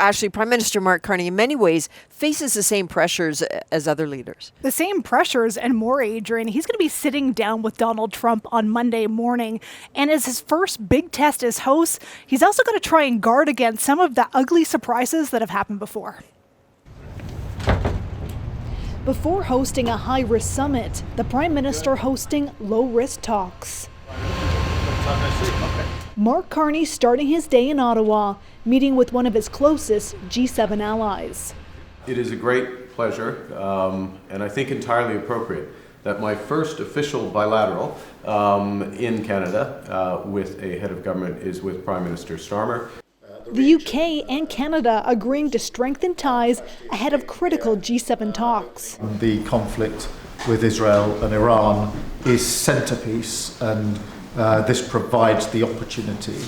Ashley, Prime Minister Mark Carney in many ways faces the same pressures as other leaders. The same pressures and more, Adrienne. He's going to be sitting down with Donald Trump on Monday morning. And as his first big test as host, he's also going to try and guard against some of the ugly surprises that have happened before. Before hosting a high-risk summit, the Prime Minister hosting low-risk talks. Mark Carney starting his day in Ottawa, meeting with one of his closest G7 allies. It is a great pleasure, and I think entirely appropriate, that my first official bilateral in Canada with a head of government is with Prime Minister Starmer. The UK and Canada agreeing to strengthen ties ahead of critical G7 talks. The conflict with Israel and Iran is centerpiece, and this provides the opportunity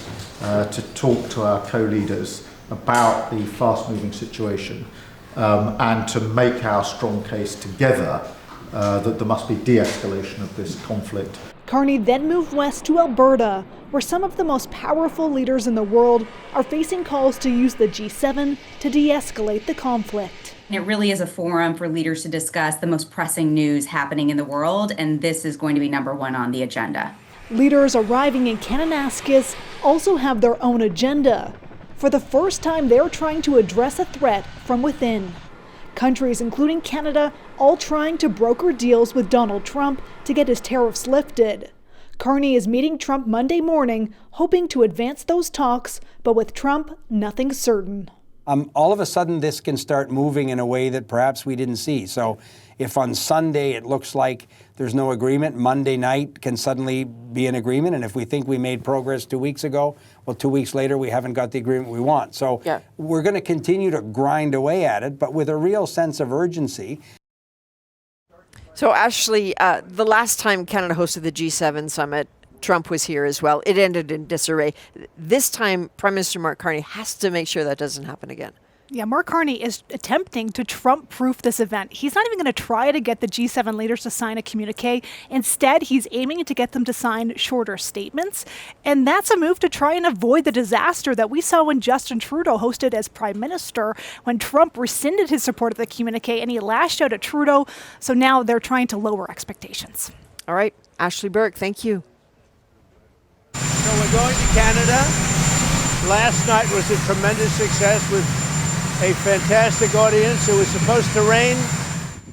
to talk to our co-leaders about the fast-moving situation and to make our strong case together that there must be de-escalation of this conflict. Carney then moved west to Alberta, where some of the most powerful leaders in the world are facing calls to use the G7 to de-escalate the conflict. It really is a forum for leaders to discuss the most pressing news happening in the world, and this is going to be number one on the agenda. Leaders arriving in Kananaskis also have their own agenda. For the first time, they're trying to address a threat from within. Countries, including Canada, all trying to broker deals with Donald Trump to get his tariffs lifted. Carney is meeting Trump Monday morning, hoping to advance those talks, but with Trump, nothing's certain. All of a sudden, this can start moving in a way that perhaps we didn't see. So if on Sunday it looks like there's no agreement, Monday night can suddenly be an agreement. And if we think we made progress 2 weeks ago, well, 2 weeks later, we haven't got the agreement we want. So we're going to continue to grind away at it, but with a real sense of urgency. So, Ashley, the last time Canada hosted the G7 summit, Trump was here as well. It ended in disarray. This time, Prime Minister Mark Carney has to make sure that doesn't happen again. Yeah, Mark Carney is attempting to Trump-proof this event. He's not even going to try to get the G7 leaders to sign a communique. Instead, he's aiming to get them to sign shorter statements. And that's a move to try and avoid the disaster that we saw when Justin Trudeau hosted as Prime Minister, when Trump rescinded his support of the communique and he lashed out at Trudeau. So now they're trying to lower expectations. All right, Ashley Burke, thank you. So we're going to Canada. Last night was a tremendous success with a fantastic audience. It was supposed to rain.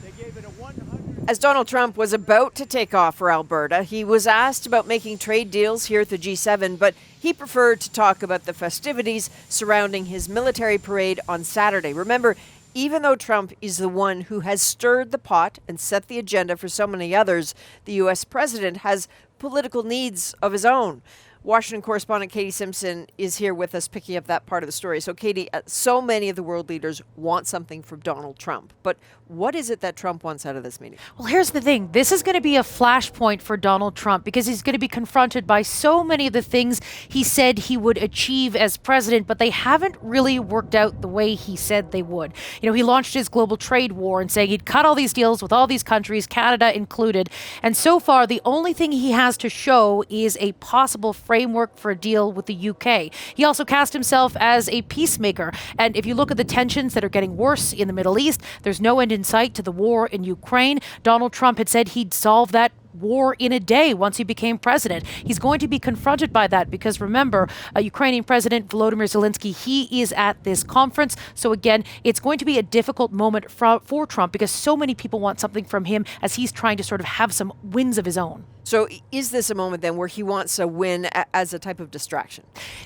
They gave it a 100. As Donald Trump was about to take off for Alberta, he was asked about making trade deals here at the G7, but he preferred to talk about the festivities surrounding his military parade on Saturday. Remember, even though Trump is the one who has stirred the pot and set the agenda for so many others, the U.S. president has political needs of his own. Washington correspondent Katie Simpson is here with us picking up that part of the story. So, Katie, so many of the world leaders want something from Donald Trump. But what is it that Trump wants out of this meeting? Well, here's the thing. This is going to be a flashpoint for Donald Trump because he's going to be confronted by so many of the things he said he would achieve as president, but they haven't really worked out the way he said they would. You know, he launched his global trade war and saying he'd cut all these deals with all these countries, Canada included. And so far, the only thing he has to show is a possible framework for a deal with the UK. He also cast himself as a peacemaker. And if you look at the tensions that are getting worse in the Middle East, there's no end in sight to the war in Ukraine. Donald Trump had said he'd solve that war in a day once he became president. He's going to be confronted by that because remember, Ukrainian President Volodymyr Zelensky, he is at this conference. So again, it's going to be a difficult moment for Trump because so many people want something from him as he's trying to sort of have some wins of his own. So is this a moment then where he wants a win as a type of distraction?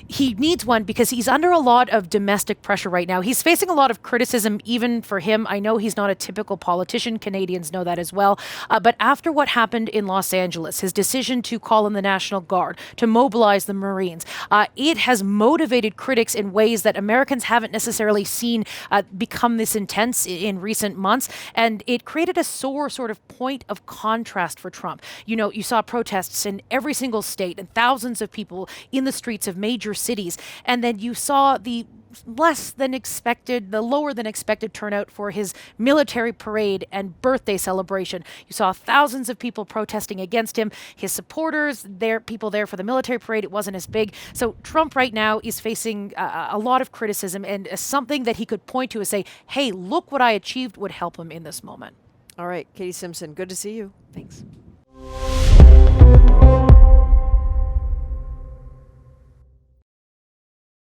He needs one because he's under a lot of domestic pressure right now. He's facing a lot of criticism even for him. I know he's not a typical politician. Canadians know that as well. But after what happened in Los Angeles, his decision to call in the National Guard, to mobilize the Marines, it has motivated critics in ways that Americans haven't necessarily seen become this intense in recent months. And it created a sore sort of point of contrast for Trump. You know, you saw protests in every single state and thousands of people in the streets of major cities. And then you saw the less than expected, the lower than expected turnout for his military parade and birthday celebration. You saw thousands of people protesting against him. His supporters, people there for the military parade, it wasn't as big. So Trump right now is facing a lot of criticism, and something that he could point to and say, hey, look what I achieved would help him in this moment. All right, Katie Simpson, good to see you. Thanks.